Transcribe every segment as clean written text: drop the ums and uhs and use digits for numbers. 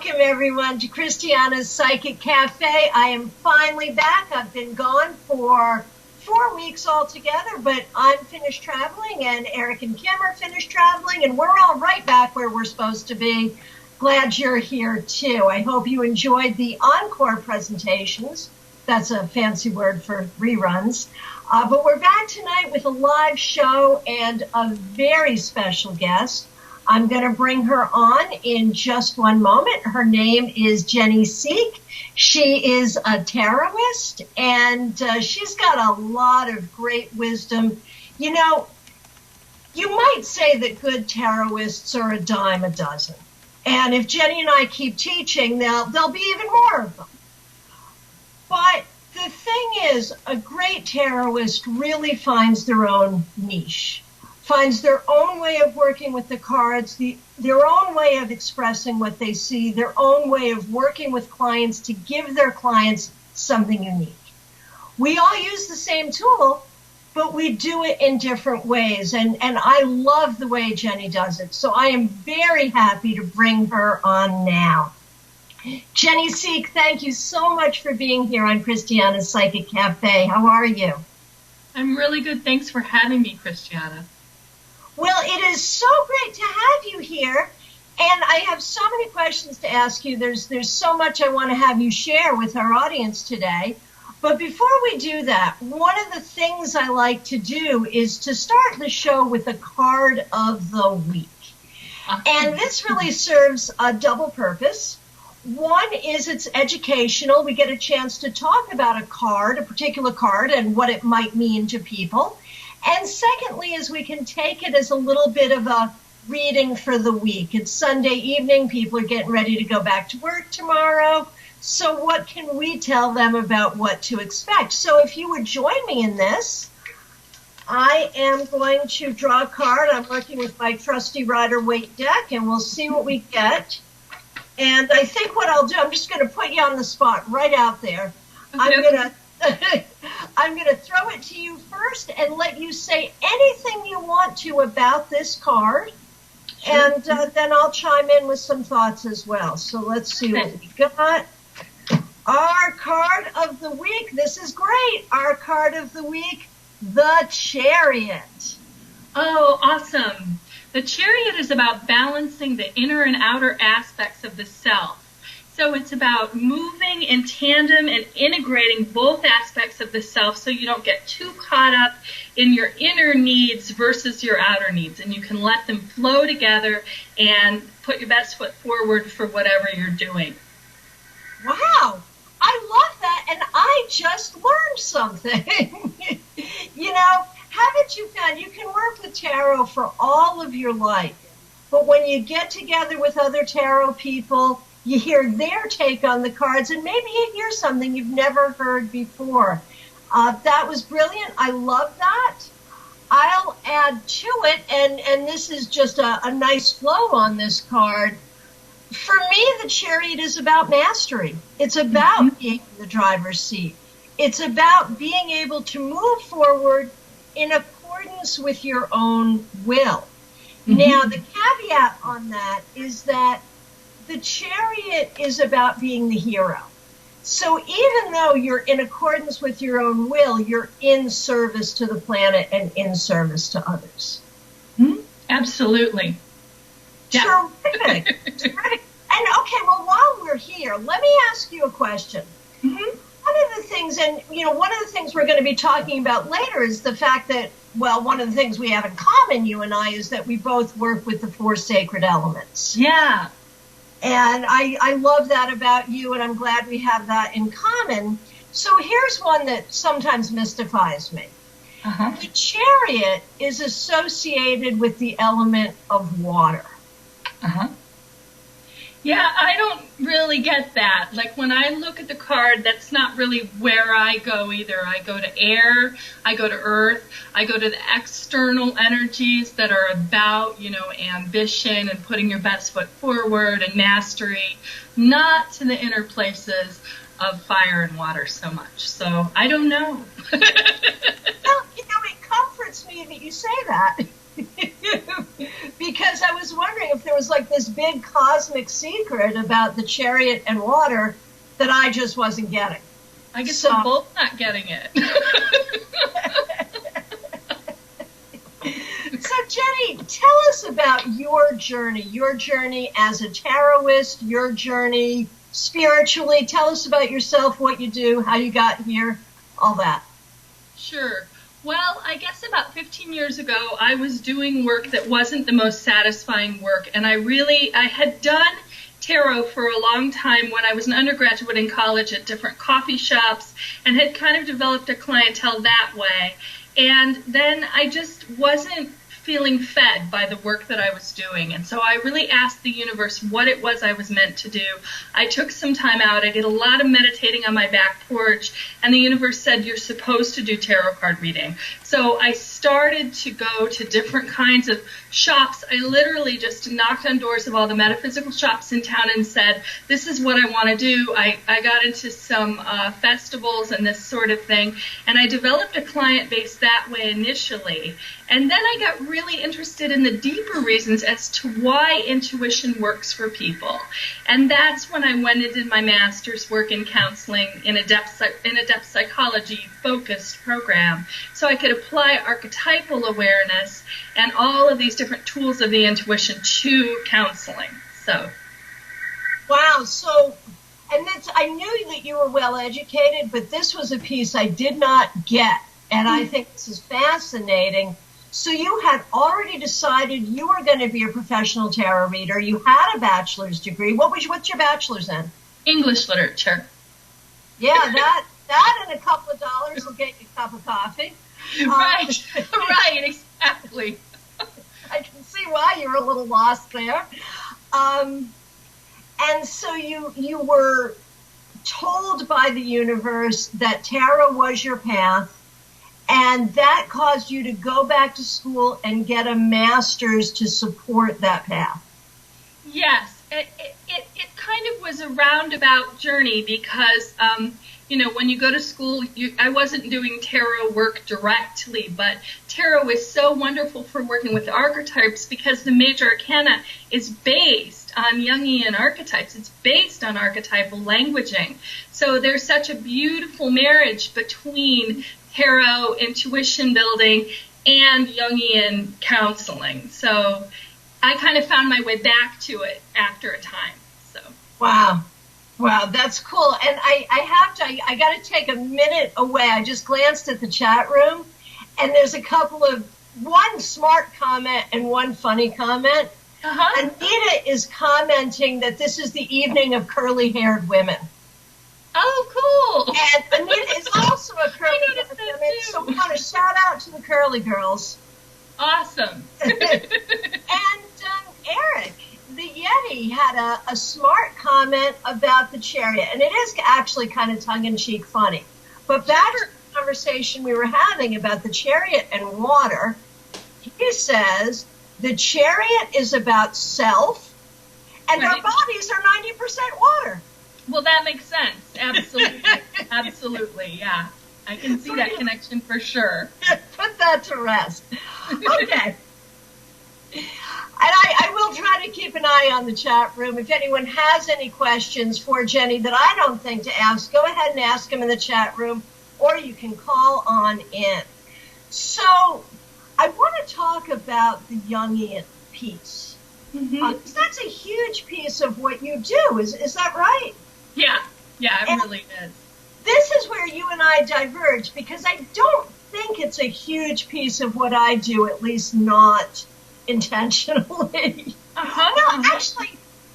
Welcome, everyone, to Christiana's Psychic Cafe. I am finally back. I've been gone for 4 weeks altogether, but I'm finished traveling, and Eric and Kim are finished traveling, and we're all right back where we're supposed to be. Glad you're here, too. I hope you enjoyed the encore presentations. That's a fancy word for reruns. But we're back tonight with a live show and a very special guest. I'm going to bring her on in just one moment. Her name is Jenny Sieck. She is a tarotist, and she's got a lot of great wisdom. You know, you might say that good tarotists are a dime a dozen. And if Jenny and I keep teaching, there'll be even more of them. But the thing is, a great tarotist really finds their own niche, finds their own way of working with the cards, their own way of expressing what they see, their own way of working with clients to give their clients something unique. We all use the same tool, but we do it in different ways, and I love the way Jenny does it. So I am very happy to bring her on now. Jenny Sieck, thank you so much for being here on Christiana's Psychic Cafe. How are you? I'm really good. Thanks for having me, Christiana. Well, it is so great to have you here, and I have so many questions to ask you. There's so much I want to have you share with our audience today. But before we do that, one of the things I like to do is to start the show with a card of the week. And this really serves a double purpose. One is it's educational. We get a chance to talk about a card, a particular card, and what it might mean to people. And secondly, is we can take it as a little bit of a reading for the week. It's Sunday evening. People are getting ready to go back to work tomorrow. So what can we tell them about what to expect? So if you would join me in this, I am going to draw a card. I'm working with my trusty Rider-Waite deck, and we'll see what we get. And I think what I'll do, I'm just going to put you on the spot right out there. Okay. I'm going to throw it to you first and let you say anything you want to about this card. Sure. And then I'll chime in with some thoughts as well. So let's see what we got. Our card of the week. This is great. Our card of the week, the Chariot. Oh, awesome. The Chariot is about balancing the inner and outer aspects of the self. So it's about moving in tandem and integrating both aspects of the self so you don't get too caught up in your inner needs versus your outer needs. And you can let them flow together and put your best foot forward for whatever you're doing. Wow. I love that. And I just learned something. You know, haven't you found you can work with tarot for all of your life, but when you get together with other tarot people, you hear their take on the cards, and maybe you hear something you've never heard before. That was brilliant. I love that. I'll add to it, and this is just a nice flow on this card. For me, the Chariot is about mastery. It's about being in the driver's seat. It's about being able to move forward in accordance with your own will. Now, the caveat on that is that the Chariot is about being the hero. So even though you're in accordance with your own will, you're in service to the planet and in service to others. Absolutely. Yeah. Terrific. Terrific. And okay, well, while we're here, let me ask you a question. One of the things, and one of the things we're going to be talking about later is the fact that, well, one of the things we have in common, you and I, is that we both work with the 4 sacred elements. Yeah. And I love that about you, and I'm glad we have that in common. So here's one that sometimes mystifies me. The Chariot is associated with the element of water. Yeah, I don't really get that. Like when I look at the card, that's not really where I go either. I go to air, I go to earth, I go to the external energies that are about, ambition and putting your best foot forward and mastery, not to the inner places of fire and water so much. So I don't know. Well, it comforts me that you say that. Because I was wondering if there was like this big cosmic secret about the chariot and water that I just wasn't getting. I guess we're both not getting it. So Jenny, tell us about your journey as a tarotist, your journey spiritually. Tell us about yourself, what you do, how you got here, all that. Sure. Well, I guess about 15 years ago, I was doing work that wasn't the most satisfying work, and I had done tarot for a long time when I was an undergraduate in college at different coffee shops and had kind of developed a clientele that way. And then I just wasn't feeling fed by the work that I was doing. And so I really asked the universe what it was I was meant to do. I took some time out. I did a lot of meditating on my back porch, and the universe said, you're supposed to do tarot card reading. So I started to go to different kinds of shops. I literally just knocked on doors of all the metaphysical shops in town and said, this is what I want to do. I got into some festivals and this sort of thing, and I developed a client base that way initially. And then I got really interested in the deeper reasons as to why intuition works for people. And that's when I went and did my master's work in counseling in a depth psychology focused program. So I could apply archetypal awareness and all of these different tools of the intuition to counseling. So. Wow. So, and I knew that you were well educated, but this was a piece I did not get. And I think this is fascinating. So you had already decided you were going to be a professional tarot reader. You had a bachelor's degree. What's your bachelor's in? English literature. Yeah, that and a couple of dollars will get you a cup of coffee. Right, right, exactly. I can see why you were a little lost there. And so you were told by the universe that tarot was your path. And that caused you to go back to school and get a master's to support that path. Yes, it kind of was a roundabout journey because, when you go to school, I wasn't doing tarot work directly, but tarot is so wonderful for working with archetypes because the major arcana is based on Jungian archetypes. It's based on archetypal languaging. So there's such a beautiful marriage between tarot, intuition building, and Jungian counseling. So I kind of found my way back to it after a time. So Wow, that's cool. And I got to take a minute away. I just glanced at the chat room, and there's one smart comment and one funny comment. Anita is commenting that this is the evening of curly-haired women. Oh, cool. And Anita is also a curly-haired woman, so we want to shout out to the curly girls. Awesome. And Eric, the Yeti, had a smart comment about the chariot, and it is actually kind of tongue-in-cheek funny. But back to the conversation we were having about the chariot and water, he says the chariot is about self, and our bodies are 90% water. Well, that makes sense. Absolutely. Absolutely, yeah. I can see that connection for sure. Put that to rest. Okay. And I will try to keep an eye on the chat room. If anyone has any questions for Jenny that I don't think to ask, go ahead and ask them in the chat room, or you can call on in. So I want to talk about the Jungian piece. That's a huge piece of what you do. Is that right? Yeah, it really is. This is where you and I diverge, because I don't think it's a huge piece of what I do, at least not intentionally. No, actually,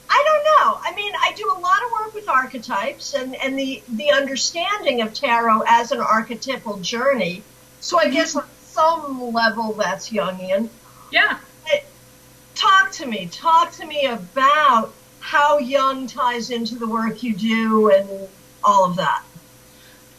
I don't know. I mean, I do a lot of work with archetypes and the understanding of tarot as an archetypal journey. So I guess on some level that's Jungian. Yeah. But talk to me about how Jung ties into the work you do and all of that.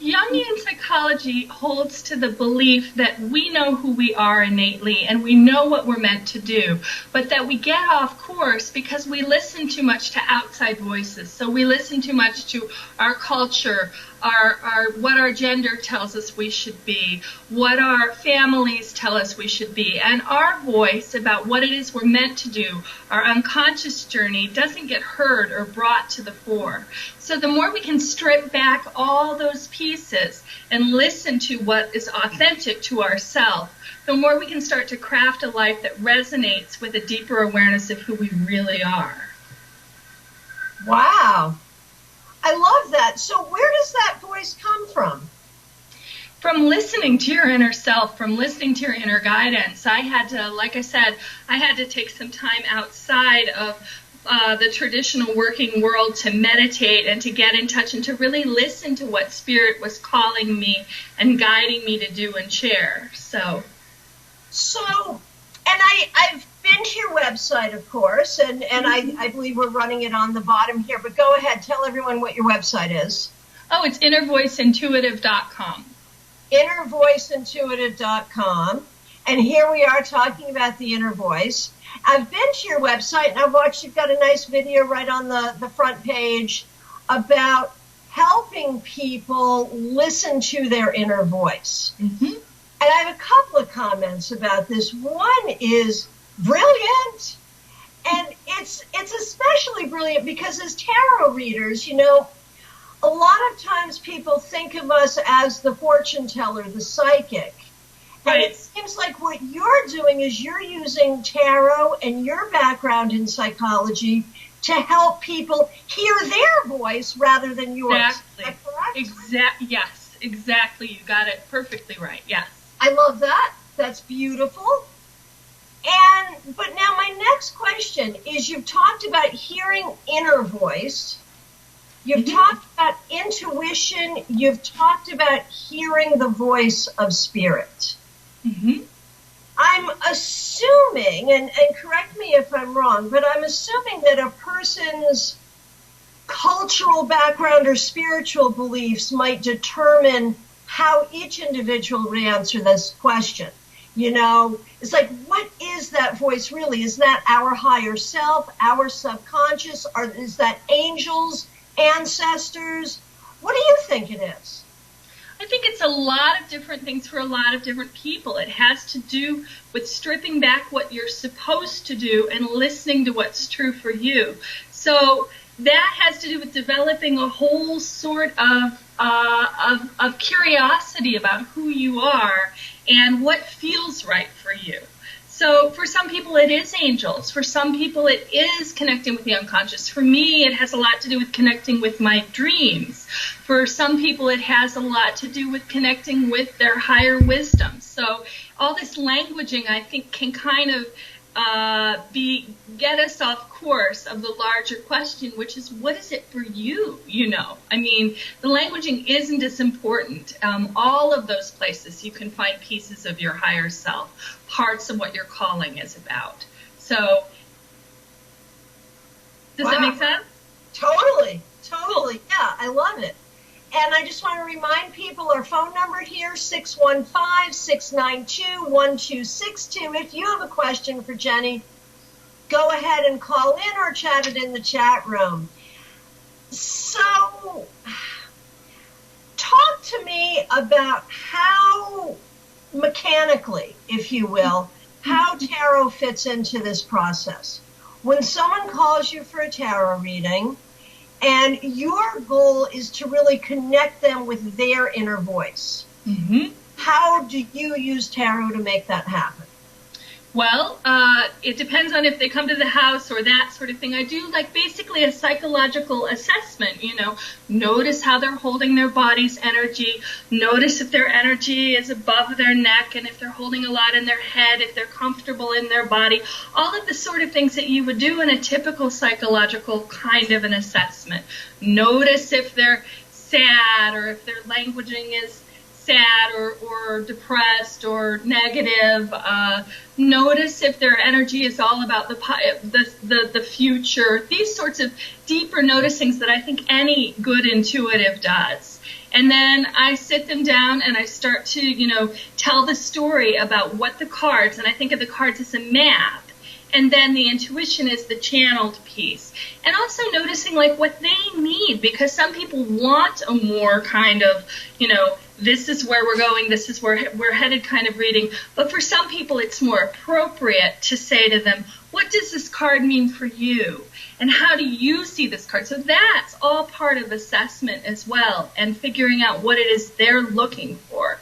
Jungian psychology holds to the belief that we know who we are innately and we know what we're meant to do, but that we get off course because we listen too much to outside voices. So we listen too much to our culture, what our gender tells us we should be, what our families tell us we should be, and our voice about what it is we're meant to do, our unconscious journey, doesn't get heard or brought to the fore. So the more we can strip back all those pieces and listen to what is authentic to ourselves, the more we can start to craft a life that resonates with a deeper awareness of who we really are. Wow. I love that. So where does that voice come from? From listening to your inner self, from listening to your inner guidance. I had to, like I said, I had to take some time outside of the traditional working world to meditate and to get in touch and to really listen to what Spirit was calling me and guiding me to do and share. So, and I've been to your website, of course, and I believe we're running it on the bottom here, but go ahead, tell everyone what your website is. Oh, it's innervoiceintuitive.com. Innervoiceintuitive.com. And here we are talking about the inner voice. I've been to your website, and I've watched, you've got a nice video right on the front page about helping people listen to their inner voice. Mm-hmm. And I have a couple of comments about this. One is brilliant. And it's especially brilliant because as tarot readers, you know, a lot of times people think of us as the fortune teller, the psychic. Right. And it seems like what you're doing is you're using tarot and your background in psychology to help people hear their voice rather than yours. Exactly. Yes, exactly. You got it perfectly right. Yes. I love that. That's beautiful. But now my next question is, you've talked about hearing inner voice. You've talked about intuition. You've talked about hearing the voice of Spirit. Mm-hmm. I'm assuming, and correct me if I'm wrong, but I'm assuming that a person's cultural background or spiritual beliefs might determine how each individual would answer this question. You know, it's like, what is that voice really? Is that our higher self, our subconscious, or is that angels, ancestors? What do you think it is? I think it's a lot of different things for a lot of different people. It has to do with stripping back what you're supposed to do and listening to what's true for you. So that has to do with developing a whole sort of curiosity about who you are and what feels right for you. So for some people it is angels. For some people it is connecting with the unconscious. For me it has a lot to do with connecting with my dreams. For some people it has a lot to do with connecting with their higher wisdom. So all this languaging, I think, can kind of get us off course of the larger question, which is, what is it for you? You know, I mean, the languaging isn't as important. All of those places you can find pieces of your higher self, parts of what your calling is about. So, does that make sense? Totally. Yeah, I love it. And I just want to remind people our phone number here, 615-692-1262. If you have a question for Jenny, go ahead and call in or chat it in the chat room. So, talk to me about how mechanically, if you will, how tarot fits into this process. When someone calls you for a tarot reading, and your goal is to really connect them with their inner voice. Mm-hmm. How do you use tarot to make that happen? Well, it depends on if they come to the house or that sort of thing. I do like basically a psychological assessment, you know. Notice how they're holding their body's energy. Notice if their energy is above their neck and if they're holding a lot in their head, if they're comfortable in their body. All of the sort of things that you would do in a typical psychological kind of an assessment. Notice if they're sad or if their languaging is sad or depressed or negative. Notice if their energy is all about the future. These sorts of deeper noticings that I think any good intuitive does. And then I sit them down and I start to, tell the story about what the cards, and I think of the cards as a map. And then the intuition is the channeled piece. And also noticing like what they need, because some people want a more kind of, this is where we're going, this is where we're headed kind of reading. But for some people, it's more appropriate to say to them, what does this card mean for you? And how do you see this card? So that's all part of assessment as well, and figuring out what it is they're looking for.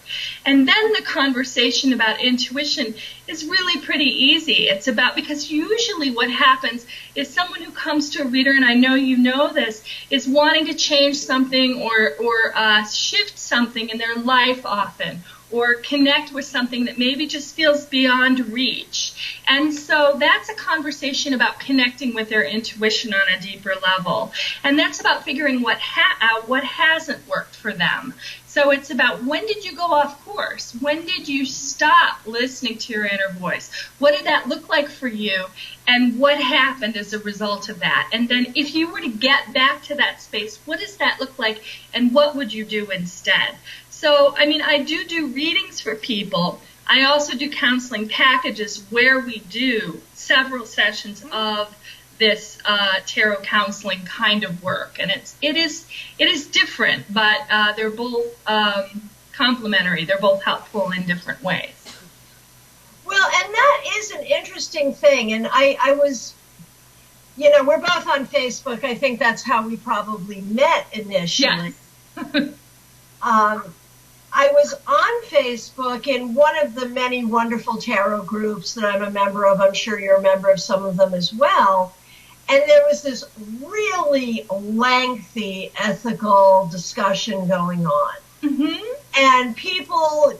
And then the conversation about intuition is really pretty easy. It's about, because usually what happens is someone who comes to a reader, and I know you know this, is wanting to change something or shift something in their life often, or connect with something that maybe just feels beyond reach. And so that's a conversation about connecting with their intuition on a deeper level. And that's about figuring what hasn't worked for them. So it's about, when did you go off course? When did you stop listening to your inner voice? What did that look like for you? And what happened as a result of that? And then if you were to get back to that space, what does that look like? And what would you do instead? So, I do readings for people. I also do counseling packages where we do several sessions of this tarot counseling kind of work. And it is different, but they're both complementary. They're both helpful in different ways. Well, and that is an interesting thing. And I was, we're both on Facebook. I think that's how we probably met initially. Yes. I was on Facebook in one of the many wonderful tarot groups that I'm a member of. I'm sure you're a member of some of them as well. And there was this really lengthy ethical discussion going on. Mm-hmm. And people,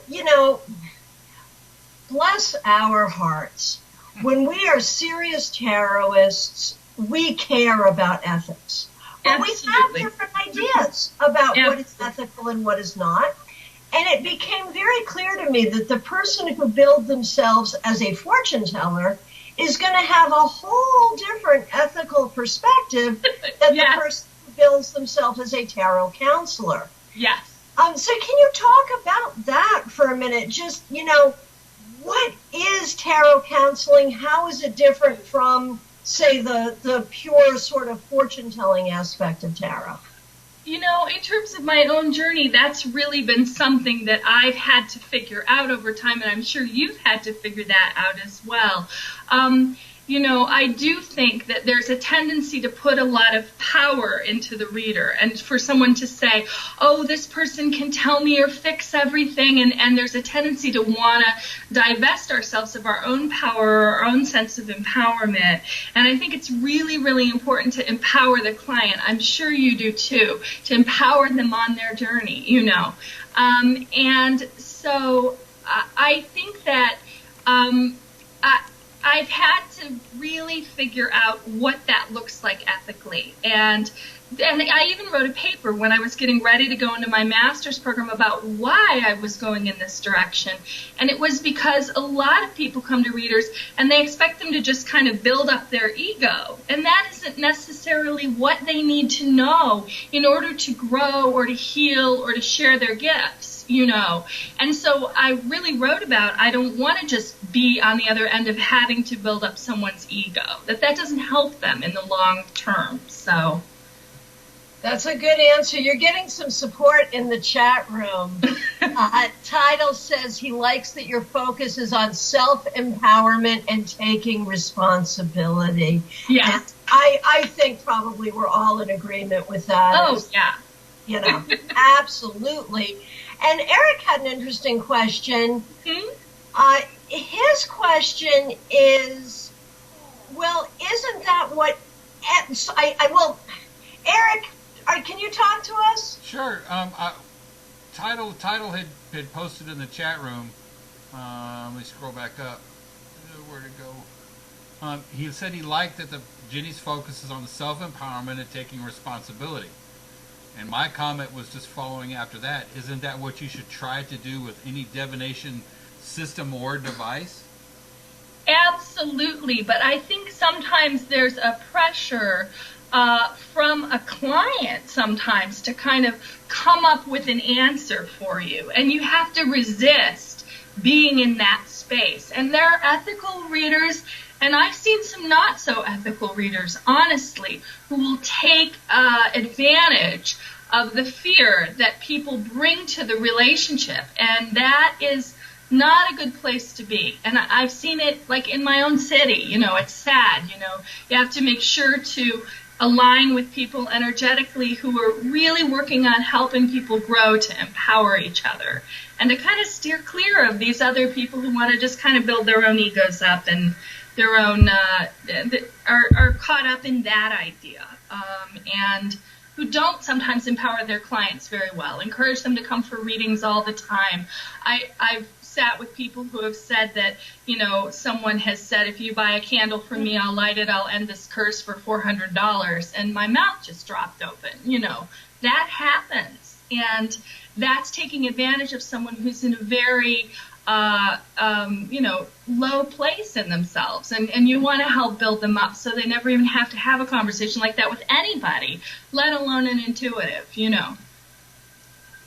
bless our hearts. When we are serious tarotists, we care about ethics. But Absolutely. we have different ideas about what is ethical and what is not. And it became very clear to me that the person who builds themselves as a fortune teller is going to have a whole different ethical perspective than the person who builds themselves as a tarot counselor. Yes. So can you talk about that for a minute? Just, what is tarot counseling? How is it different from, say, the pure sort of fortune-telling aspect of tarot? In terms of my own journey, that's really been something that I've had to figure out over time, and I'm sure you've had to figure that out as well. I do think that there's a tendency to put a lot of power into the reader, and for someone to say, oh, this person can tell me or fix everything, and there's a tendency to want to divest ourselves of our own power or our own sense of empowerment. And I think it's really, really important to empower the client. I'm sure you do too, to empower them on their journey, And so I think that I've had to really figure out what that looks like ethically. And I even wrote a paper when I was getting ready to go into my master's program about why I was going in this direction. And it was because a lot of people come to readers and they expect them to just kind of build up their ego. And that isn't necessarily what they need to know in order to grow or to heal or to share their gifts. And so I really wrote about, I don't want to just be on the other end of having to build up someone's ego, that doesn't help them in the long term. So that's a good answer. You're getting some support in the chat room. Title says he likes that your focus is on self-empowerment and taking responsibility. Yeah. And I think probably we're all in agreement with that. Oh, yeah. Absolutely. And Eric had an interesting question. Mm-hmm. His question is, well, isn't that what... Eric, can you talk to us? Sure. Title had posted in the chat room. Let me scroll back up. Where to go? He said he liked that Ginny's focus is on the self-empowerment and taking responsibility. And my comment was just following after that. Isn't that what you should try to do with any divination system or device? Absolutely, but I think sometimes there's a pressure from a client sometimes to kind of come up with an answer for you. And you have to resist being in that space. And there are ethical readers, and I've seen some not so ethical readers, honestly, who will take advantage of the fear that people bring to the relationship. And that is not a good place to be. And I've seen it like in my own city. You know, it's sad. You know, you have to make sure to align with people energetically who are really working on helping people grow to empower each other, and to kind of steer clear of these other people who want to just kind of build their own egos up and their own, are caught up in that idea, and who don't sometimes empower their clients very well, encourage them to come for readings all the time. I've sat with people who have said that, you know, someone has said, if you buy a candle from me, I'll light it, I'll end this curse for $400, and my mouth just dropped open. You know, that happens, and that's taking advantage of someone who's in a very, you know, low place in themselves, and you want to help build them up so they never even have to have a conversation like that with anybody, let alone an intuitive, you know.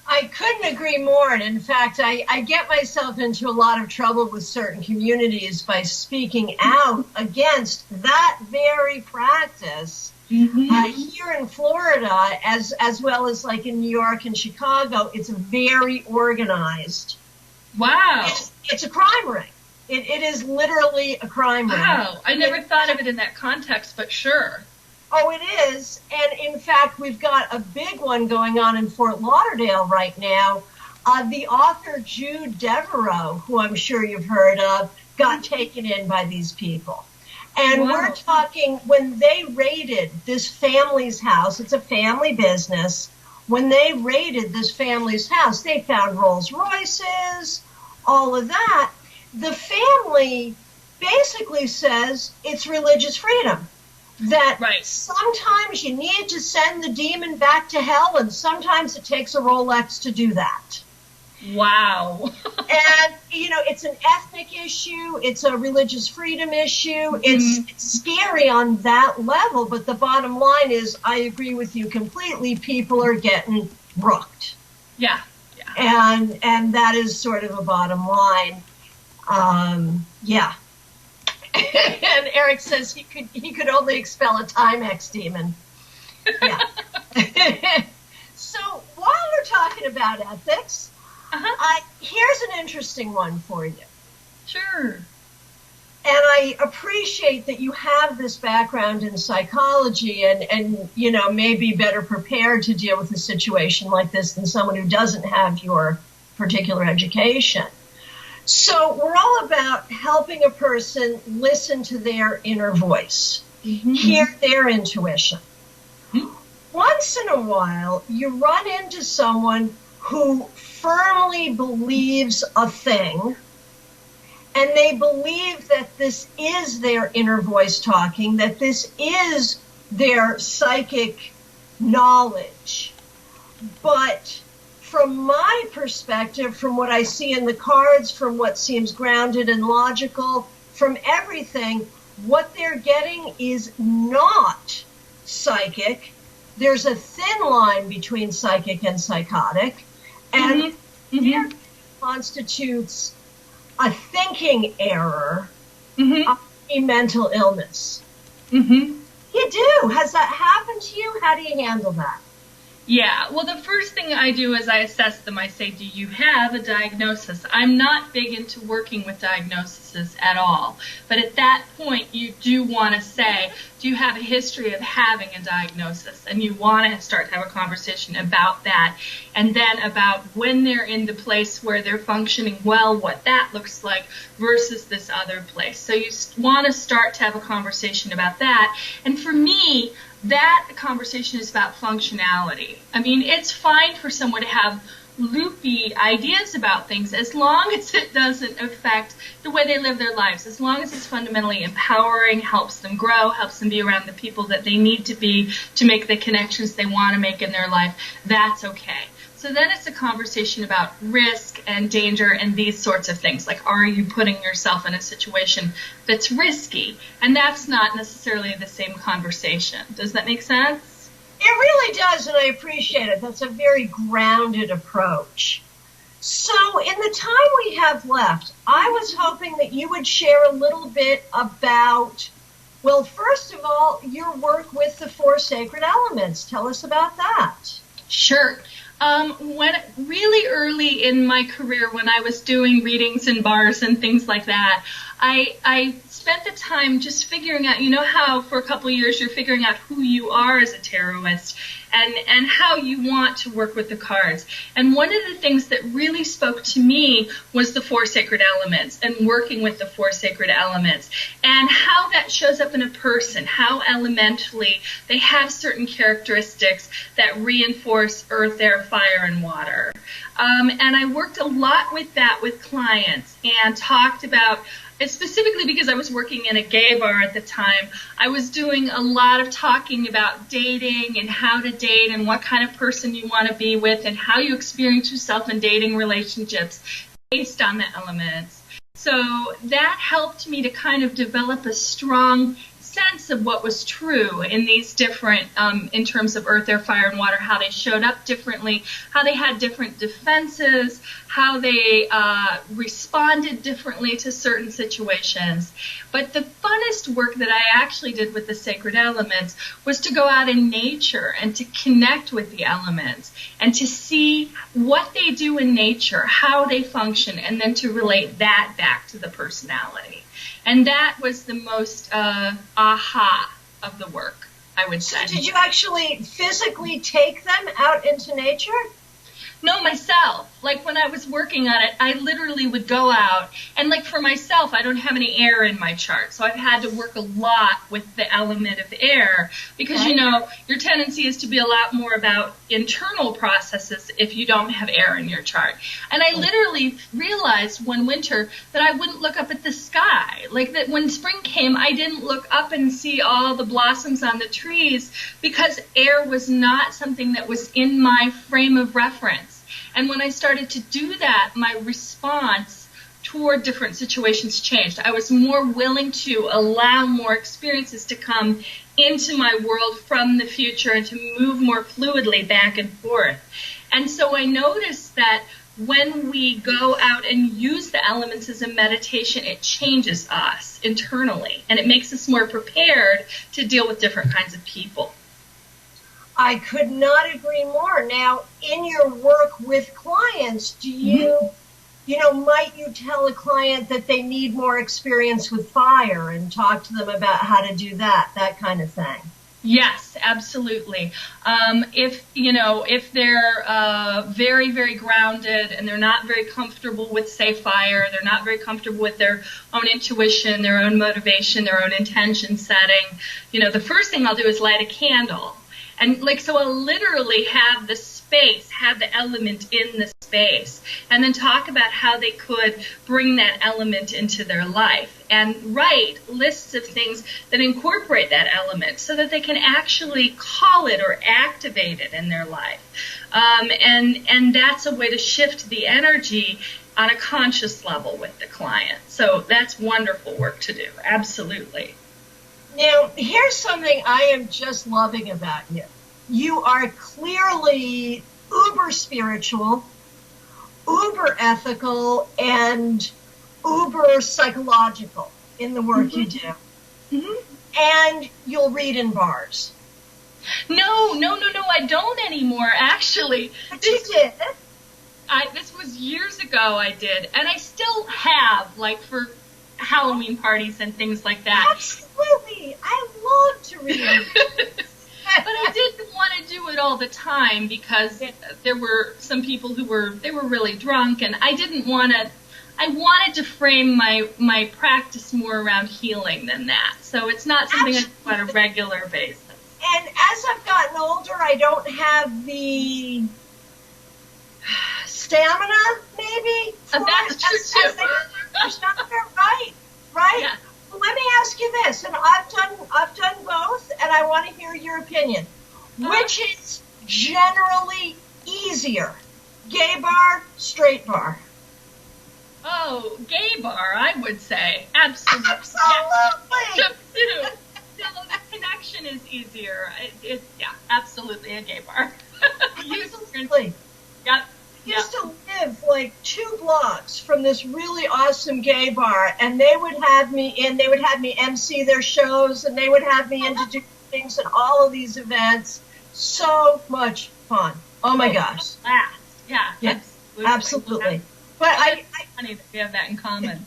I couldn't agree more. And in fact, I get myself into a lot of trouble with certain communities by speaking out against that very practice. Here in Florida, as well as like in New York and Chicago, it's very organized. Wow. It's a crime ring. It is literally a crime ring. Wow. I never thought of it in that context, but sure. Oh, it is. And in fact, we've got a big one going on in Fort Lauderdale right now. The author Jude Devereaux, who I'm sure you've heard of, got taken in by these people. And we're talking, when they raided this family's house, it's a family business. When they raided this family's house, they found Rolls Royces, all of that. The family basically says it's religious freedom. That sometimes you need to send the demon back to hell, and sometimes it takes a Rolex to do that. Wow. And, you know, it's an ethnic issue. It's a religious freedom issue. It's scary on that level, but the bottom line is, I agree with you completely, people are getting rooked. Yeah. And that is sort of a bottom line. Yeah. And Eric says he could only expel a Timex demon. Yeah. So while we're talking about ethics, here's an interesting one for you. Sure. And I appreciate that you have this background in psychology and you know, may be better prepared to deal with a situation like this than someone who doesn't have your particular education. So we're all about helping a person listen to their inner voice, hear their intuition. Once in a while, you run into someone who firmly believes a thing, and they believe that this is their inner voice talking, that this is their psychic knowledge. But from my perspective, from what I see in the cards, from what seems grounded and logical, from everything, what they're getting is not psychic. There's a thin line between psychic and psychotic, and there constitutes a thinking error, a mental illness. You do. Has that happened to you? How do you handle that? Yeah, well, the first thing I do is I assess them. I say, do you have a diagnosis? I'm not big into working with diagnoses at all. But at that point, you do want to say, do you have a history of having a diagnosis? And you want to start to have a conversation about that. And then about when they're in the place where they're functioning well, what that looks like versus this other place. So you want to start to have a conversation about that. And for me, that conversation is about functionality. I mean, it's fine for someone to have loopy ideas about things as long as it doesn't affect the way they live their lives, as long as it's fundamentally empowering, helps them grow, helps them be around the people that they need to be to make the connections they want to make in their life. That's okay. So then it's a conversation about risk and danger and these sorts of things. Like, are you putting yourself in a situation that's risky? And that's not necessarily the same conversation. Does that make sense? It really does, and I appreciate it. That's a very grounded approach. So in the time we have left, I was hoping that you would share a little bit about, well, first of all, your work with the 4 sacred elements. Tell us about that. Sure. When really early in my career, when I was doing readings in bars and things like that, I spent the time just figuring out, you know how for a couple of years you're figuring out who you are as a tarotist and how you want to work with the cards. And one of the things that really spoke to me was the 4 sacred elements and working with the 4 sacred elements and how that shows up in a person, how elementally they have certain characteristics that reinforce earth, air, fire, and water. And I worked a lot with that with clients and talked about, specifically because I was working in a gay bar at the time, I was doing a lot of talking about dating and how to date and what kind of person you want to be with and how you experience yourself in dating relationships based on the elements. So that helped me to kind of develop a strong sense of what was true in these different, in terms of earth, air, fire, and water, how they showed up differently, how they had different defenses, how they responded differently to certain situations. But the funnest work that I actually did with the sacred elements was to go out in nature and to connect with the elements and to see what they do in nature, how they function, and then to relate that back to the personality. And that was the most aha of the work, I would say. So did you actually physically take them out into nature? No, myself. Like when I was working on it, I literally would go out and like for myself, I don't have any air in my chart. So I've had to work a lot with the element of air because, you know, your tendency is to be a lot more about internal processes if you don't have air in your chart. And I literally realized one winter that I wouldn't look up at the sky. Like that when spring came, I didn't look up and see all the blossoms on the trees because air was not something that was in my frame of reference. And when I started to do that, my response toward different situations changed. I was more willing to allow more experiences to come into my world from the future and to move more fluidly back and forth. And so I noticed that when we go out and use the elements as a meditation, it changes us internally, and it makes us more prepared to deal with different kinds of people. I could not agree more. Now, in your work with clients, do you, might you tell a client that they need more experience with fire and talk to them about how to do that kind of thing? Yes, absolutely. If they're very, very grounded and they're not very comfortable with, say, fire, they're not very comfortable with their own intuition, their own motivation, their own intention setting, the first thing I'll do is light a candle. And so I'll literally have the space, have the element in the space, and then talk about how they could bring that element into their life and write lists of things that incorporate that element so that they can actually call it or activate it in their life. And that's a way to shift the energy on a conscious level with the client. So that's wonderful work to do. Absolutely. Now, here's something I am just loving about you. You are clearly uber spiritual, uber ethical, and uber psychological in the work you do. And you'll read in bars. No, I don't anymore, actually. But you did. This was years ago I did, and I still have, like, for Halloween parties and things like that. Absolutely. I love to read. But I didn't want to do it all the time because there were some people who were really drunk, and I didn't want to. I wanted to frame my practice more around healing than that. So it's not something I do on a regular basis. And as I've gotten older, I don't have the stamina, maybe. That's true too. Right. Yeah. Well, let me ask you this, and I've done both, and I want to hear your opinion. Which is generally easier, Gay bar, straight bar? Oh, gay bar, I would say. Absolutely. Absolutely. Yeah. So the connection is easier. Yeah, absolutely a gay bar. Absolutely. Yep. Used to live like 2 blocks from this really awesome gay bar, and they would have me in. They would have me MC their shows, and they would have me into doing things at all of these events. So much fun. Oh my gosh. Last. Yeah. Yeah. Absolutely. But it's funny that we have that in common.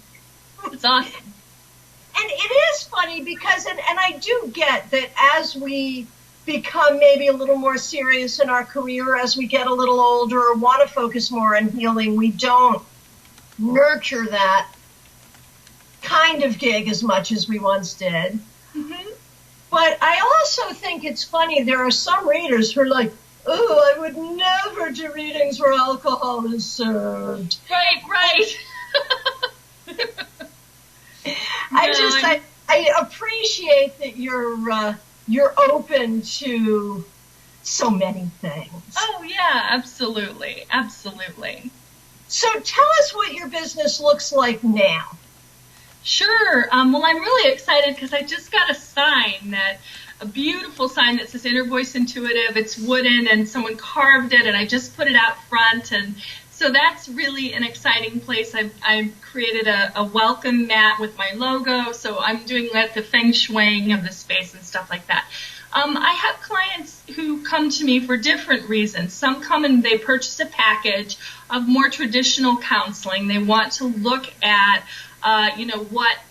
It's awesome. And it is funny because, and I do get that as we become maybe a little more serious in our career, as we get a little older or want to focus more on healing, we don't nurture that kind of gig as much as we once did. Mm-hmm. But I also think it's funny, there are some readers who are like, oh, I would never do readings where alcohol is served. Right. I appreciate that you're open to so many things. Oh, yeah, absolutely. So tell us what your business looks like now. Sure. Well, I'm really excited because I just got a beautiful sign that says Inner Voice Intuitive. It's wooden and someone carved it, and I just put it out front, and so that's really an exciting place. I've created a welcome mat with my logo, so I'm doing like the feng shuiing of the space and stuff like that. I have clients who come to me for different reasons. Some come and they purchase a package of more traditional counseling. They want to look at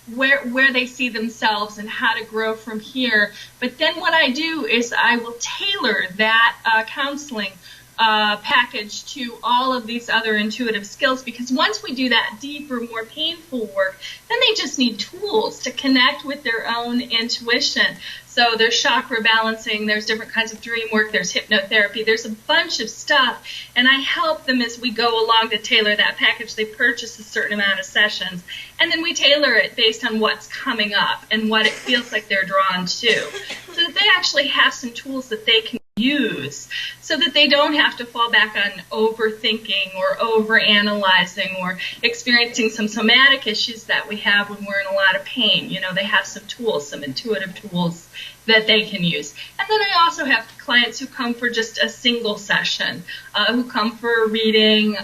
where they see themselves and how to grow from here. But then what I do is I will tailor that counseling package to all of these other intuitive skills, because once we do that deeper, more painful work, then they just need tools to connect with their own intuition. So there's chakra balancing, there's different kinds of dream work, there's hypnotherapy, there's a bunch of stuff, and I help them as we go along to tailor that package. They purchase a certain amount of sessions, and then we tailor it based on what's coming up and what it feels like they're drawn to, so that they actually have some tools that they can use, so that they don't have to fall back on overthinking or overanalyzing or experiencing some somatic issues that we have when we're in a lot of pain. They have some tools, some intuitive tools that they can use. And then I also have clients who come for just a single session, who come for a reading,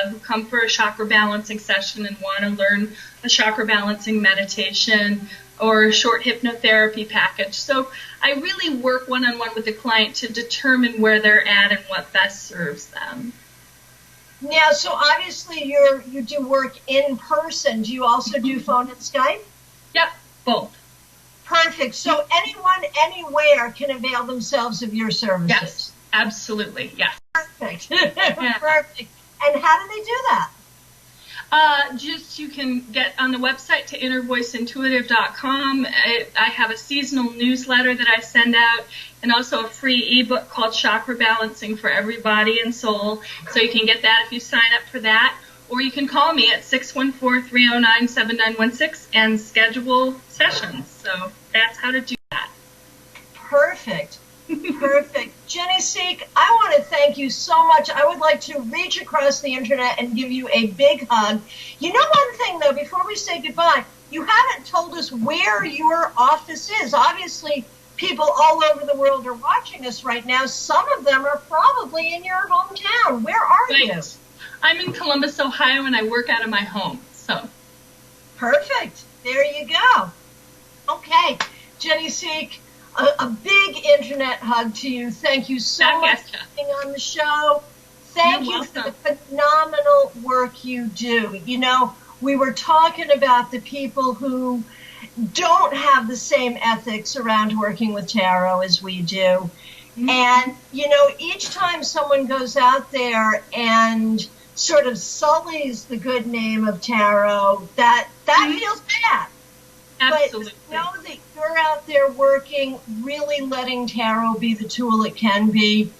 who come for a chakra balancing session and want to learn a chakra balancing meditation or a short hypnotherapy package. So I really work one-on-one with the client to determine where they're at and what best serves them. Now, so obviously you do work in person. Do you also do phone and Skype? Yep, both. Perfect. So anyone, anywhere can avail themselves of your services? Yes, absolutely, yes. Perfect. Perfect. And how do they do that? You can get on the website to innervoiceintuitive.com. I have a seasonal newsletter that I send out, and also a free ebook called Chakra Balancing for Every Body and Soul. So you can get that if you sign up for that. Or you can call me at 614-309-7916 and schedule sessions. So that's how to do that. Perfect. Perfect. Jenny Sieck, I want to thank you so much. I would like to reach across the internet and give you a big hug. You know one thing, though, before we say goodbye, you haven't told us where your office is. Obviously, people all over the world are watching us right now. Some of them are probably in your hometown. Where are you? I'm in Columbus, Ohio, and I work out of my home. So, perfect. There you go. Okay, Jenny Sieck, a big internet hug to you. Thank you so much for being on the show. Thank you for the phenomenal work you do. We were talking about the people who don't have the same ethics around working with tarot as we do. Mm-hmm. And, each time someone goes out there and sort of sullies the good name of tarot, that mm-hmm. feels bad. Absolutely. But know that you're out there working, really letting tarot be the tool it can be.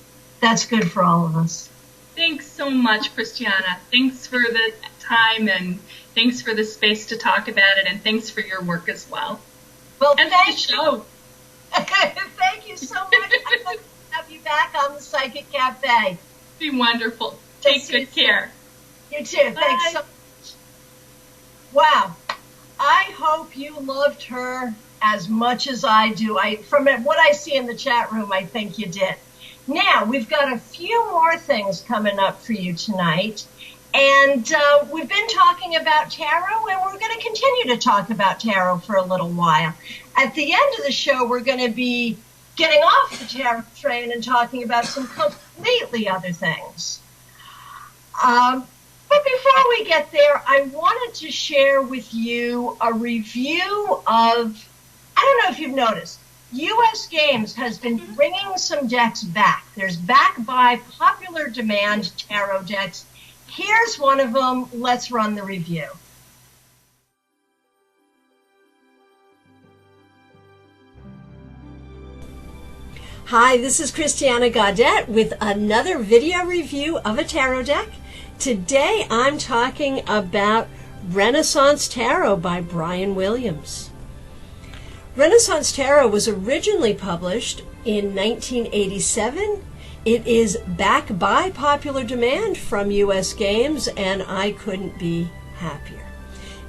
That's good for all of us. Thanks so much, Christiana. Thanks for the time, and thanks for the space to talk about it, and thanks for your work as well. Well, and thank you. Thank you so much. I'd like to have you back on the Psychic Cafe. Be wonderful. Take good care. You too. Bye. Thanks so much. Wow. I hope you loved her as much as I do. From what I see in the chat room, I think you did. Now, we've got a few more things coming up for you tonight. And we've been talking about tarot, and we're going to continue to talk about tarot for a little while. At the end of the show, we're going to be getting off the tarot train and talking about some completely other things. But before we get there, I wanted to share with you a review of, I don't know if you've noticed, U.S. Games has been bringing some decks back. There's back by popular demand tarot decks. Here's one of them. Let's run the review. Hi, this is Christiana Gaudet with another video review of a tarot deck. Today I'm talking about Renaissance Tarot by Brian Williams. Renaissance Tarot was originally published in 1987. It is back by popular demand from U.S. Games, and I couldn't be happier.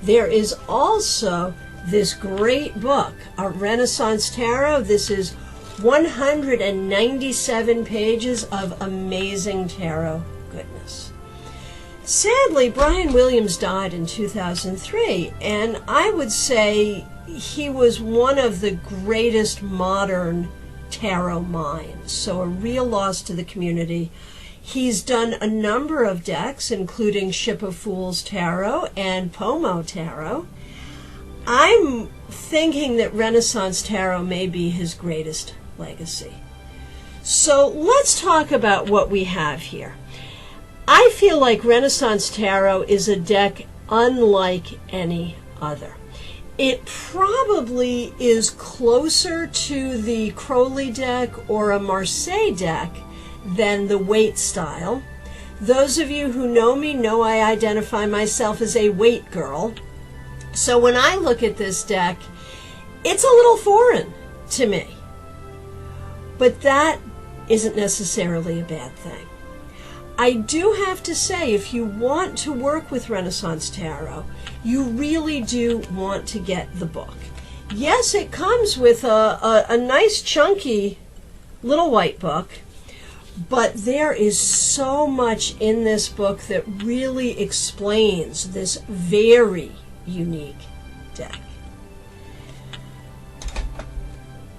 There is also this great book, A Renaissance Tarot. This is 197 pages of amazing tarot goodness. Sadly, Brian Williams died in 2003, and I would say he was one of the greatest modern tarot minds, so a real loss to the community. He's done a number of decks, including Ship of Fools Tarot and Pomo Tarot. I'm thinking that Renaissance Tarot may be his greatest legacy. So let's talk about what we have here. I feel like Renaissance Tarot is a deck unlike any other. It probably is closer to the Crowley deck or a Marseille deck than the Waite style. Those of you who know me know I identify myself as a Waite girl. So when I look at this deck, it's a little foreign to me. But that isn't necessarily a bad thing. I do have to say, if you want to work with Renaissance Tarot, you really do want to get the book. Yes, it comes with a nice chunky little white book, but there is so much in this book that really explains this very unique deck.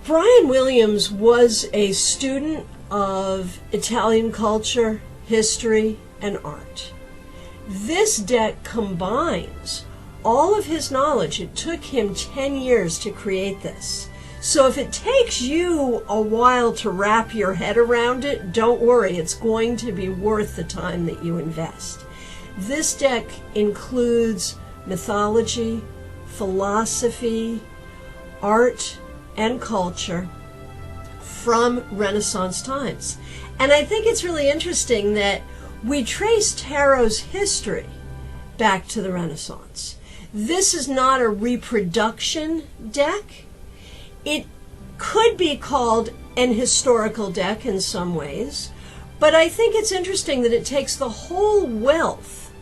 Brian Williams was a student of Italian culture, history, and art. This deck combines all of his knowledge. It took him 10 years to create this. So if it takes you a while to wrap your head around it, don't worry, it's going to be worth the time that you invest. This deck includes mythology, philosophy, art, and culture from Renaissance times. And I think it's really interesting that we trace tarot's history back to the Renaissance. This is not a reproduction deck. It could be called an historical deck in some ways, but I think it's interesting that it takes the whole wealth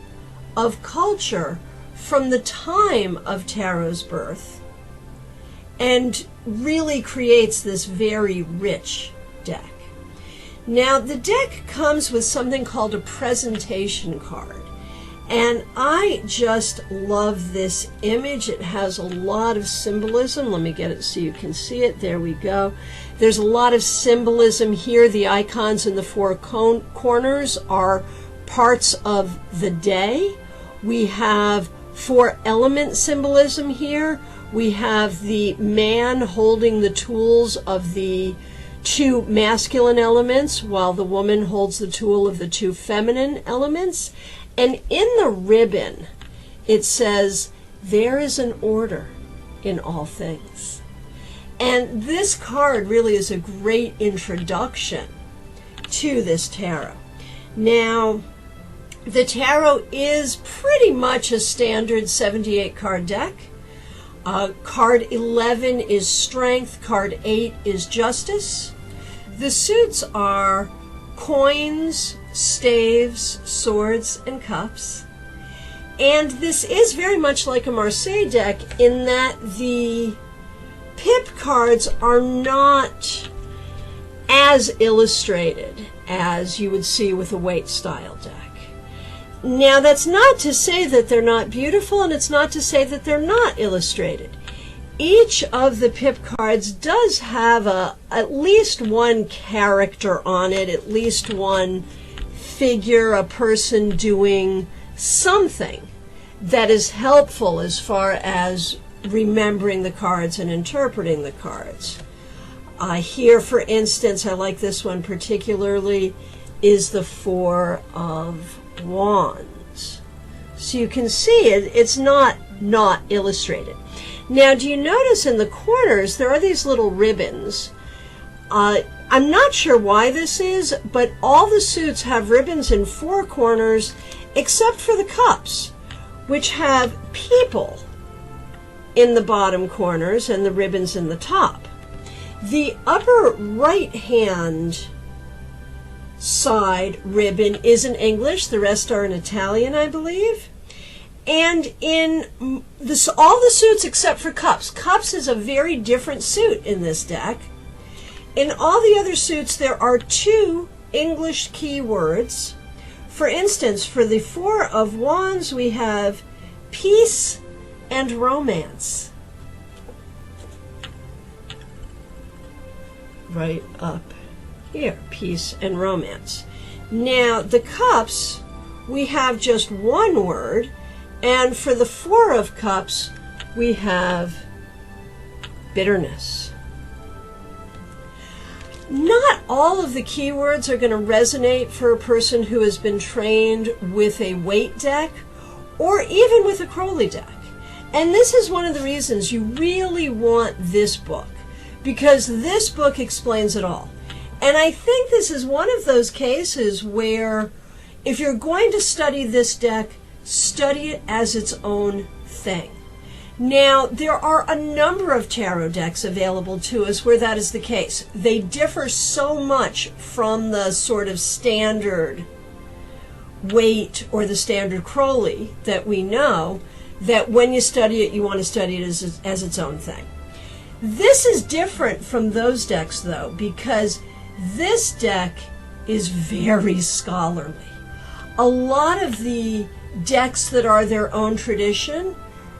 of culture from the time of tarot's birth and really creates this very rich deck. Now, the deck comes with something called a presentation card, and I just love this image. It has a lot of symbolism. Let me get it so you can see it. There we go. There's a lot of symbolism here. The icons in the four corners are parts of the day. We have 4 element symbolism here. We have the man holding the tools of the 2 masculine elements, while the woman holds the tool of the 2 feminine elements. And in the ribbon, it says, there is an order in all things. And this card really is a great introduction to this tarot. Now, the tarot is pretty much a standard 78 card deck. Card 11 is strength, card 8 is justice. The suits are coins, staves, swords, and cups. And this is very much like a Marseille deck in that the pip cards are not as illustrated as you would see with a Waite style deck. Now, that's not to say that they're not beautiful, and it's not to say that they're not illustrated. Each of the pip cards does have at least one character on it, at least one figure, a person doing something that is helpful as far as remembering the cards and interpreting the cards. Here, for instance, I like this one particularly, is the Four of Wands. So you can see it's not illustrated. Now, do you notice in the corners there are these little ribbons? I'm not sure why this is, but all the suits have ribbons in four corners except for the cups, which have people in the bottom corners and the ribbons in the top. The upper right-hand side ribbon is in English. The rest are in Italian, I believe. And in all the suits except for cups. Cups is a very different suit in this deck. In all the other suits, there are two English keywords. For instance, for the Four of Wands, we have peace and romance. Right up here, peace and romance. Now, the cups, we have just one word, and for the Four of Cups, we have bitterness. Not all of the keywords are going to resonate for a person who has been trained with a Waite deck or even with a Crowley deck. And this is one of the reasons you really want this book, because this book explains it all. And I think this is one of those cases where if you're going to study this deck, study it as its own thing. Now, there are a number of tarot decks available to us where that is the case. They differ so much from the sort of standard Waite or the standard Crowley that we know that when you study it, you want to study it as its own thing. This is different from those decks, though, because this deck is very scholarly. A lot of the decks that are their own tradition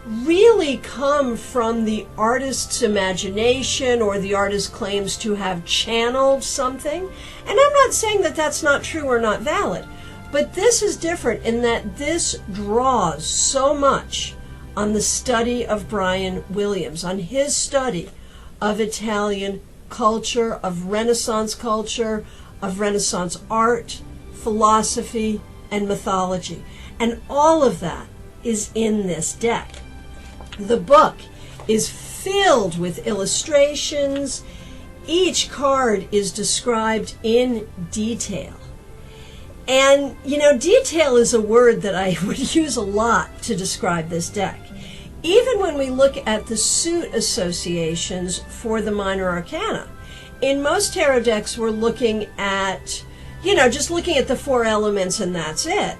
really come from the artist's imagination, or the artist claims to have channeled something. And I'm not saying that that's not true or not valid, but this is different in that this draws so much on the study of Brian Williams, on his study of Italian culture, of Renaissance art, philosophy, and mythology. And all of that is in this deck. The book is filled with illustrations. Each card is described in detail. And, you know, detail is a word that I would use a lot to describe this deck. Even when we look at the suit associations for the minor arcana, in most tarot decks we're looking at, just looking at the four elements and that's it.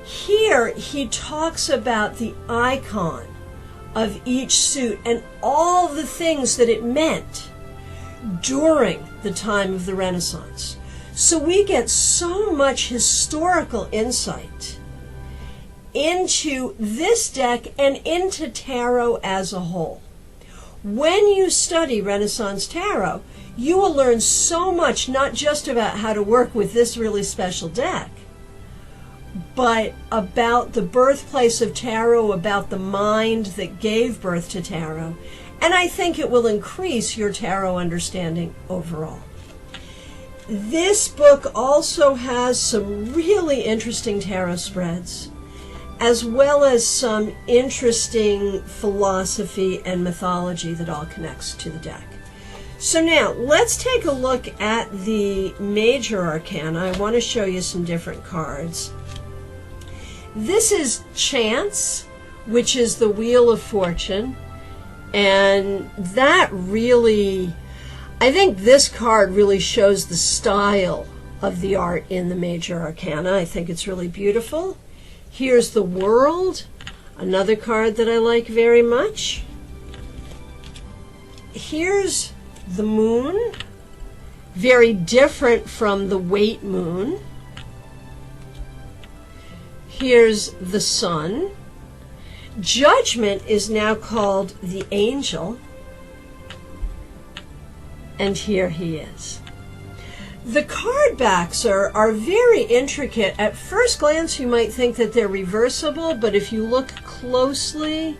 Here he talks about the icon of each suit and all the things that it meant during the time of the Renaissance. So we get so much historical insight into this deck and into tarot as a whole. When you study Renaissance tarot, you will learn so much, not just about how to work with this really special deck, but about the birthplace of tarot, about the mind that gave birth to tarot, and I think it will increase your tarot understanding overall. This book also has some really interesting tarot spreads, as well as some interesting philosophy and mythology that all connects to the deck. So now, let's take a look at the major arcana. I want to show you some different cards. This is Chance, which is the Wheel of Fortune, and that really, I think this card really shows the style of the art in the major arcana. I think it's really beautiful. Here's the World, another card that I like very much. Here's the Moon, very different from the Weight Moon. Here's the Sun. Judgment is now called the Angel. And here he is. The card backs are very intricate. At first glance, you might think that they're reversible, but if you look closely,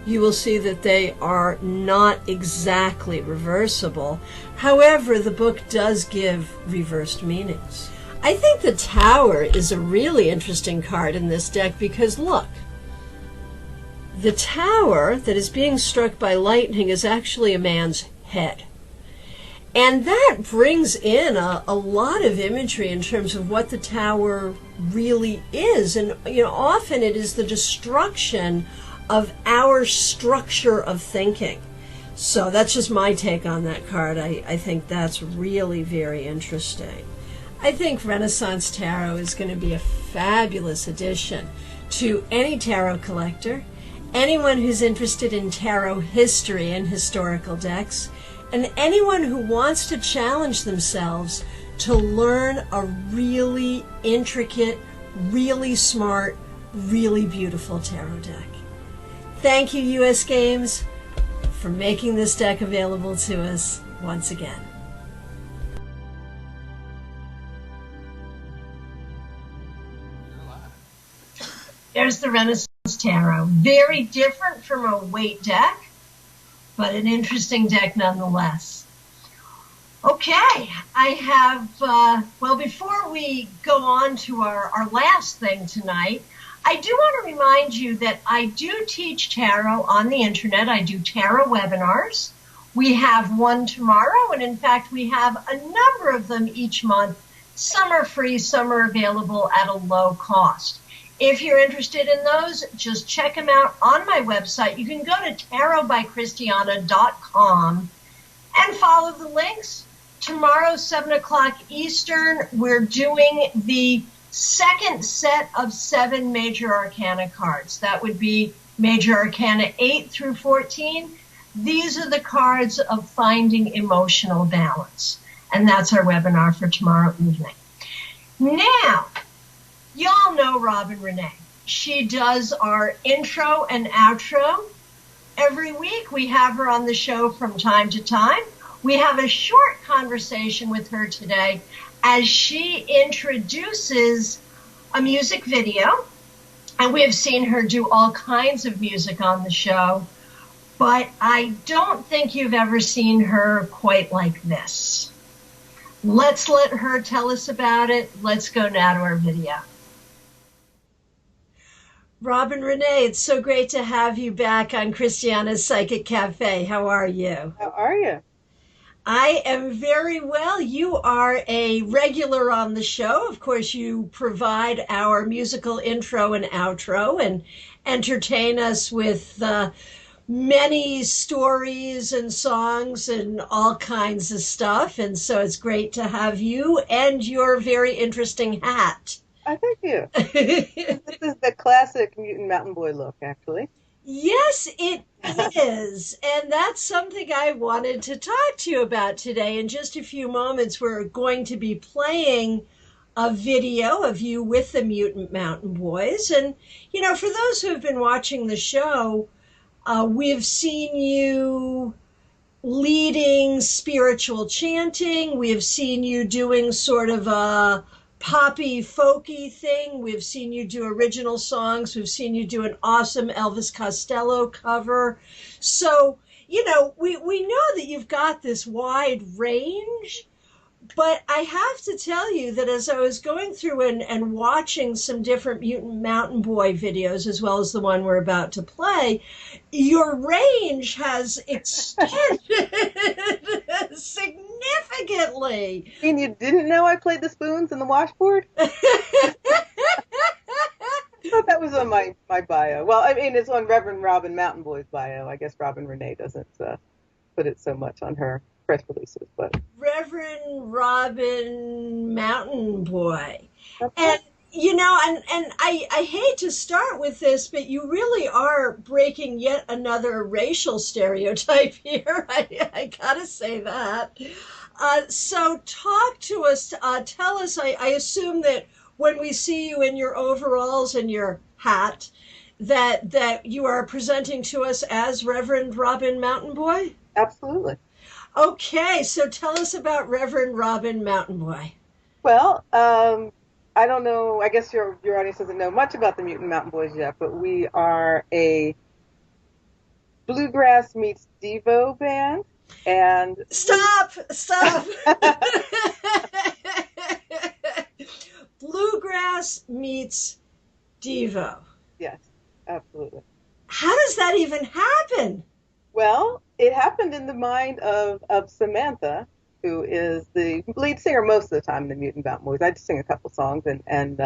you will see that they are not exactly reversible. However, the book does give reversed meanings. I think the Tower is a really interesting card in this deck because, look, the tower that is being struck by lightning is actually a man's head. And that brings in a lot of imagery in terms of what the tower really is. And, often it is the destruction of our structure of thinking. So that's just my take on that card. I think that's really very interesting. I think Renaissance Tarot is going to be a fabulous addition to any tarot collector, anyone who's interested in tarot history and historical decks, and anyone who wants to challenge themselves to learn a really intricate, really smart, really beautiful tarot deck. Thank you, US Games, for making this deck available to us once again. There's the Renaissance Tarot. Very different from a weight deck, but an interesting deck nonetheless. Okay, I have, before we go on to our last thing tonight, I do want to remind you that I do teach tarot on the internet. I do tarot webinars. We have one tomorrow, and in fact, we have a number of them each month. Some are free, some are available at a low cost. If you're interested in those, just check them out on my website. You can go to tarotbychristiana.com and follow the links. Tomorrow, 7 o'clock Eastern, we're doing the second set of 7 major arcana cards. That would be major arcana 8 through 14. These are the cards of finding emotional balance. And that's our webinar for tomorrow evening. Now, y'all know Robin Renee. She does our intro and outro. Every week we have her on the show from time to time. We have a short conversation with her today as she introduces a music video. And we have seen her do all kinds of music on the show. But I don't think you've ever seen her quite like this. Let's let her tell us about it. Let's go now to our video. Robin Renee, it's so great to have you back on Christiana's Psychic Cafe. How are you? How are you? I am very well. You are a regular on the show. Of course, you provide our musical intro and outro and entertain us with many stories and songs and all kinds of stuff. And so it's great to have you and your very interesting hat. Oh, thank you. This is the classic Mutant Mountain Boy look, actually. Yes, it is. And that's something I wanted to talk to you about today. In just a few moments, we're going to be playing a video of you with the Mutant Mountain Boys. And, for those who have been watching the show, we've seen you leading spiritual chanting. We have seen you doing sort of a poppy, folky thing. We've seen you do original songs. We've seen you do an awesome Elvis Costello cover. So, we know that you've got this wide range, but I have to tell you that as I was going through and watching some different Mutant Mountain Boy videos, as well as the one we're about to play, your range has extended significantly. You mean you didn't know I played the spoons and the washboard? I thought that was on my bio. Well, I mean, it's on Reverend Robin Mountain Boy's bio. I guess Robin Renee doesn't put it so much on her press releases. But Reverend Robin Mountain Boy. that's And and I hate to start with this, but you really are breaking yet another racial stereotype here. I gotta say that. So talk to us. Tell us. I assume that when we see you in your overalls and your hat, that you are presenting to us as Reverend Robin Mountain Boy. absolutely. Okay, so tell us about Reverend Robin Mountain Boy. Well, I don't know. I guess your audience doesn't know much about the Mutant Mountain Boys yet, but we are a bluegrass meets Devo band, and Stop! Bluegrass meets Devo. yes, absolutely. How does that even happen? Well, it happened in the mind of Samantha, who is the lead singer most of the time in the Mutant Mountain Boys. I just sing a couple songs, and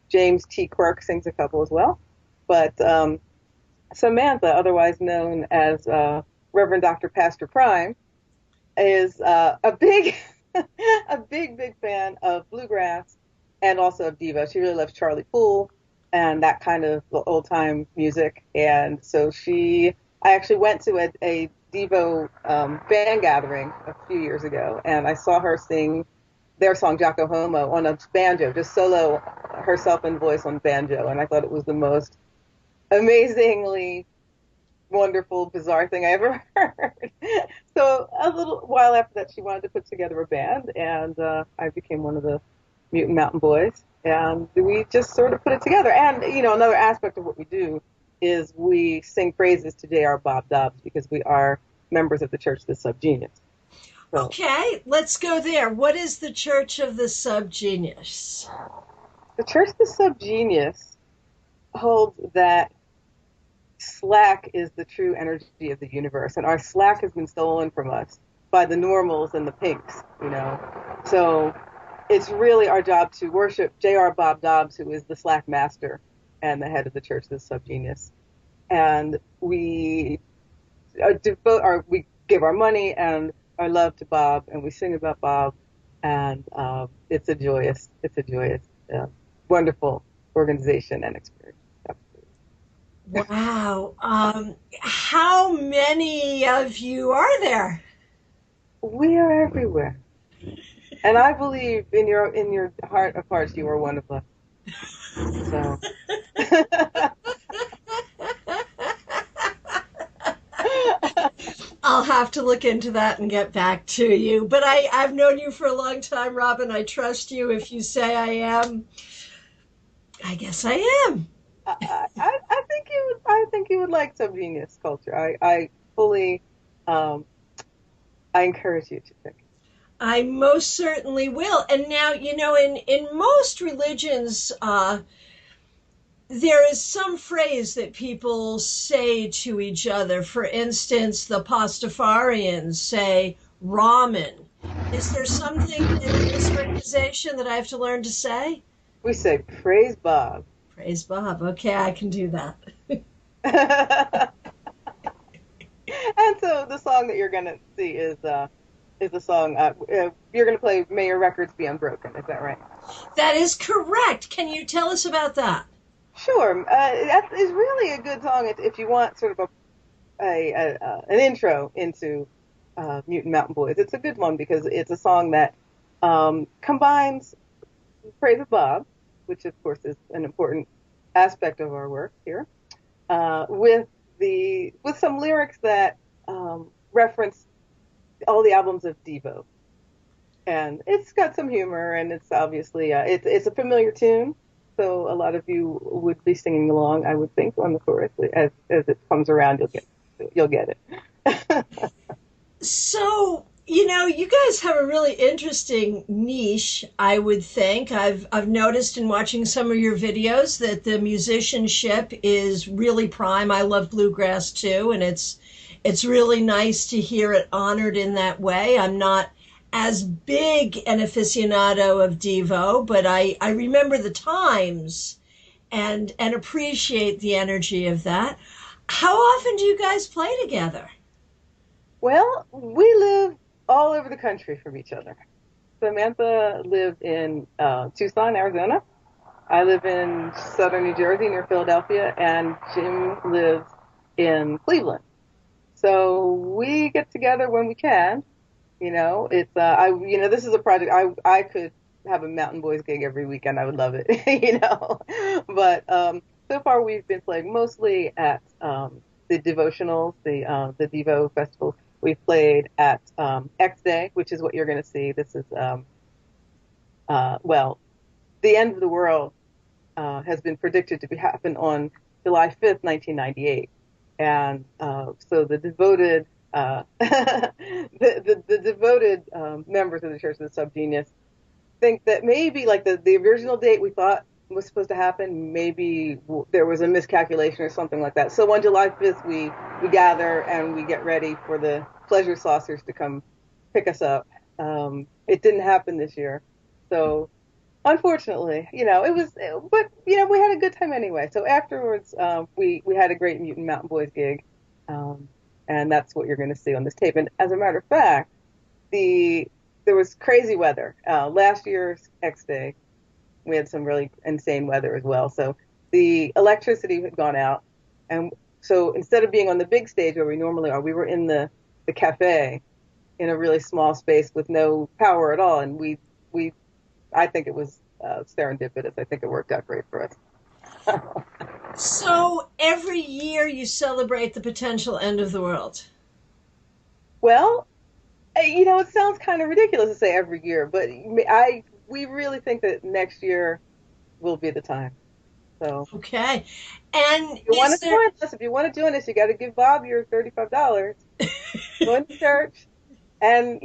James T. Quirk sings a couple as well. But Samantha, otherwise known as Reverend Dr. Pastor Prime, is a big, big fan of bluegrass and also of Devo. She really loves Charlie Poole and that kind of old time music. And so I actually went to a Devo band gathering a few years ago, and I saw her sing their song Jocko Homo on a banjo, just solo herself and voice on banjo. And I thought it was the most amazingly wonderful, bizarre thing I ever heard. So a little while after that, she wanted to put together a band, and I became one of the Mutant Mountain Boys, and we just sort of put it together. And another aspect of what we do is we sing praises to J.R. Bob Dobbs, because we are members of the Church of the Subgenius. So, Okay, let's go there. What is the Church of the Subgenius? the Church of the Subgenius holds that slack is the true energy of the universe, and our slack has been stolen from us by the normals and the pinks, So it's really our job to worship J.R. Bob Dobbs, who is the slack master and the head of the Church of the Subgenius. And we we give our money and our love to Bob, and we sing about Bob, and it's a joyous, wonderful organization and experience. Wow. How many of you are there? We are everywhere, and I believe in your heart of hearts, you are one of us. So. I'll have to look into that and get back to you. But I've known you for a long time, Robin. I trust you. If you say I am, I guess I am. I think you would like Subgenius culture. I fully, I encourage you to check it. I most certainly will. And now, in most religions, there is some phrase that people say to each other. For instance, the Pastafarians say ramen. Is there something in this organization that I have to learn to say? We say praise Bob. Praise Bob. Okay, I can do that. And so the song that you're going to see is the song, you're going to play May Your Records Be Unbroken. Is that right? That is correct. Can you tell us about that? Sure. That is really a good song if you want sort of an intro into Mutant Mountain Boys. It's a good one because it's a song that combines Praise of Bob, which of course is an important aspect of our work here, with some lyrics that reference all the albums of Devo. And it's got some humor, and it's obviously it's a familiar tune. So a lot of you would be singing along, I would think, on the chorus. As it comes around, you'll get it. So, you guys have a really interesting niche, I would think. I've noticed in watching some of your videos that the musicianship is really prime. I love bluegrass too, and it's really nice to hear it honored in that way. I'm not as big an aficionado of Devo, but I remember the times and appreciate the energy of that. How often do you guys play together? Well, we live all over the country from each other. Samantha lived in Tucson, Arizona. I live in southern New Jersey near Philadelphia, and Jim lives in Cleveland. So we get together when we can. This is a project I could have a Mountain Boys gig every weekend. I would love it, But so far we've been playing mostly at the devotionals, the Devo festivals. We've played at X Day, which is what you're going to see. This is the end of the world has been predicted to happen on July 5th, 1998. And so the devoted the devoted members of the Church of the Subgenius think that maybe like the original date we thought was supposed to happen, maybe there was a miscalculation or something like that. So on July 5th, we gather and we get ready for the pleasure saucers to come pick us up. It didn't happen this year. So unfortunately, we had a good time anyway. So afterwards, we had a great Mutant Mountain Boys gig, and that's what you're going to see on this tape. And as a matter of fact, there was crazy weather. Last year's X Day, we had some really insane weather as well. So the electricity had gone out, and so instead of being on the big stage where we normally are, we were in the cafe in a really small space with no power at all, and I think it was serendipitous. I think it worked out great for us. So every year you celebrate the potential end of the world. Well, it sounds kind of ridiculous to say every year, but we really think that next year will be the time. So okay, and if you want to join us, you got to give Bob your $35. Join the church, and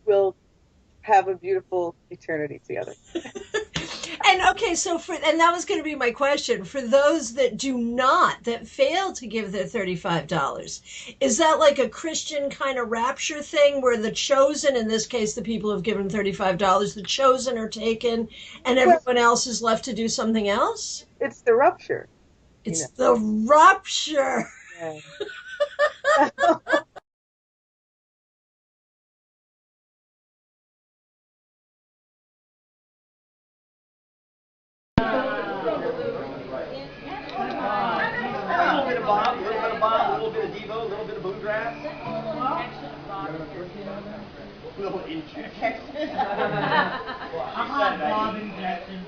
we'll have a beautiful eternity together. And okay, and that was going to be my question. For those that that fail to give their $35, is that like a Christian kind of rapture thing where the chosen, in this case, the people who've given $35, the chosen are taken and everyone else is left to do something else? It's the rupture. It's the rupture. Yeah. Bob, a little bit of Bob, a little bit of Devo, a little bit of bluegrass. A little injection. Bob injection.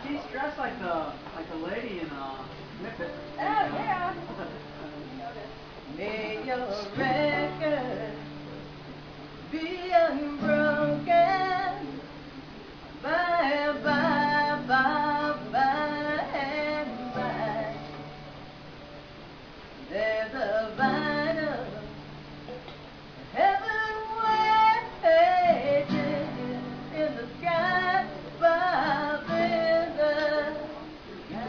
She's dressed like the lady in Muppet. Oh yeah. May your record be unbroken. Bye, bye, bye, bye, and bye. There's a vine of heaven waiting in the sky, above in the sky.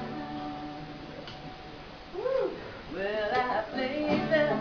Well, I played them.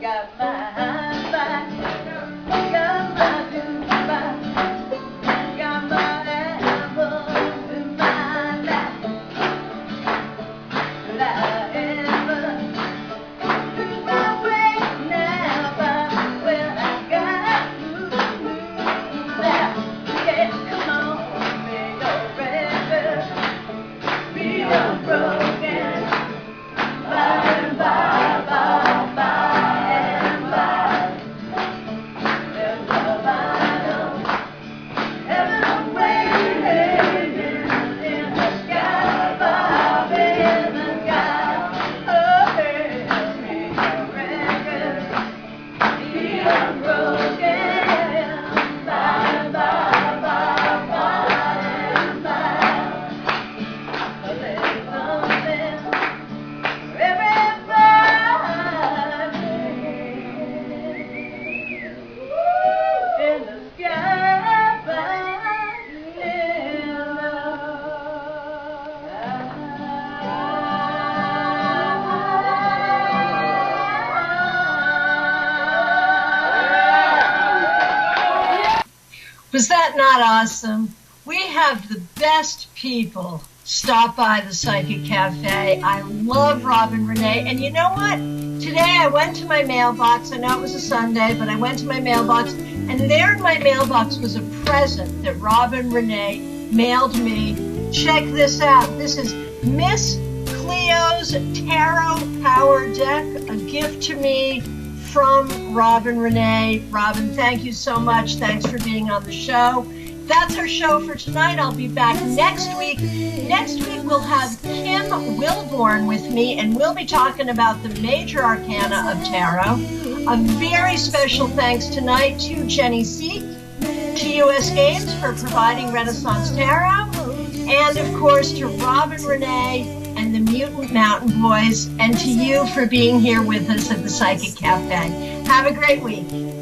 got my high five, got my goodbye, got my apples in my lap. Will I ever lose my way now? Well, I got to lose now. Yeah, come on, be your record, be your broken. Bye and bye, bye, bye and bye. There's no final heaven waiting in the sky, above in the sky. Oh, hey, be a record, be unbroken. Bye and bye, bye, bye and bye. But there's something in the sky Was that not awesome? We have the best people stop by the Psychic Cafe. I love Robin Renee. And you know what? Today I went to my mailbox. I know it was a Sunday, but I went to my mailbox, and there in my mailbox was a present that Robin Renee mailed me. Check this out. This is Miss Cleo's Tarot Power Deck, a gift to me from Robin Renee. Robin, thank you so much. Thanks for being on the show. That's our show for tonight. I'll be back next week. Next week we'll have Kim Wilborn with me, and we'll be talking about the major arcana of tarot. A very special thanks tonight to Jenny Sieck, to US Games for providing Renaissance Tarot, and of course to Robin Renee and the Mutant Mountain Boys, and to you for being here with us at the Psychic Cafe. Have a great week.